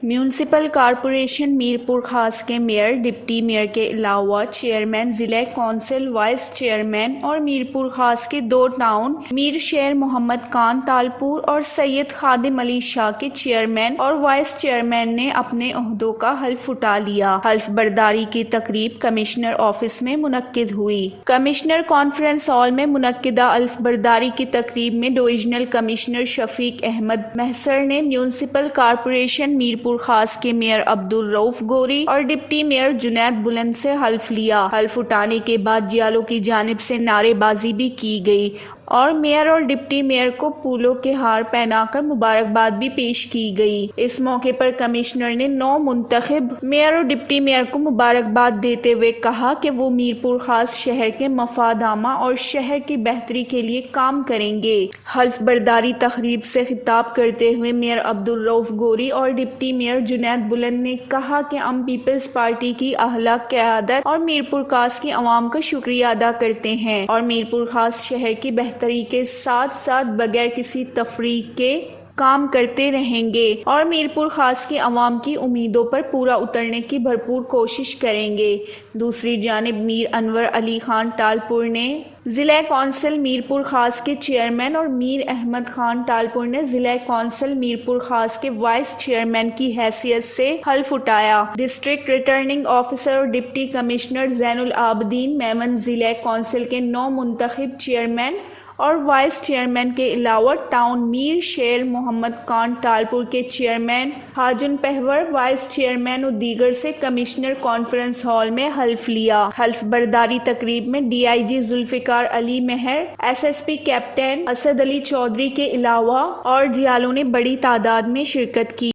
Municipal corporation Mirpur خاص کے mayor, deputy mayor کے علاوہ چیئرمین، ضلع کونسل، وائس چیئرمین اور میرپور خاص کے 2 ٹاؤن میر شیر محمد خان تالپور اور سید خادم علی شاہ کے چیئرمین اور وائس چیئرمین نے اپنے عہدوں کا حلف اٹھا لیا۔ حلف برداری کی تقریب کمشنر آفس میں منعقد ہوئی۔ کمشنر کانفرنس ہال میں منعقدہ حلف برداری کی تقریب میں ڈویژنل کمشنر شفیق احمد محسر نے میونسپل کارپوریشن میرپور خاص کے میئر عبدالرؤف گوری اور ڈپٹی میئر جنید بلند سے حلف لیا۔ حلف اٹھانے کے بعد جیالوں کی جانب سے نعرے بازی بھی کی گئی اور میئر اور ڈپٹی میئر کو پھولوں کے ہار پہنا کر مبارکباد بھی پیش کی گئی۔ اس موقع پر کمشنر نے نو منتخب میئر اور ڈپٹی میئر کو مبارکباد دیتے ہوئے کہا کہ وہ میرپور خاص شہر کے مفاد عامہ اور شہر کی بہتری کے لیے کام کریں گے۔ حلف برداری تقریب سے خطاب کرتے ہوئے میئر عبدالرؤف گوری اور ڈپٹی میئر جنید بلند نے کہا کہ ہم پیپلز پارٹی کی اعلیٰ قیادت اور میرپور خاص کی عوام کا شکریہ ادا کرتے ہیں اور میرپور خاص شہر کی بہتری کے ساتھ ساتھ بغیر کسی تفریق کے کام کرتے رہیں گے اور میرپور خاص کی عوام کی امیدوں پر پورا اترنے کی بھرپور کوشش کریں گے۔ دوسری جانب میر انور علی خان تالپور نے ضلع کونسل میرپور خاص کے چیئرمین اور میر احمد خان تالپور نے ضلع کونسل میرپور خاص کے وائس چیئرمین کی حیثیت سے حلف اٹھایا۔ ڈسٹرکٹ ریٹرننگ آفیسر اور ڈپٹی کمشنر زین العابدین میمن ضلع کونسل کے 9 منتخب چیئرمین اور وائس چیئرمین کے علاوہ ٹاؤن میر شیر محمد خان تالپور کے چیئرمین حاجن پہور، وائس چیئرمین و دیگر سے کمشنر کانفرنس ہال میں حلف لیا۔ حلف برداری تقریب میں D I G Zulfiqar Ali Mehar, S S P captain Asad Ali Chaudhry کے علاوہ اور جیالوں نے بڑی تعداد میں شرکت کی۔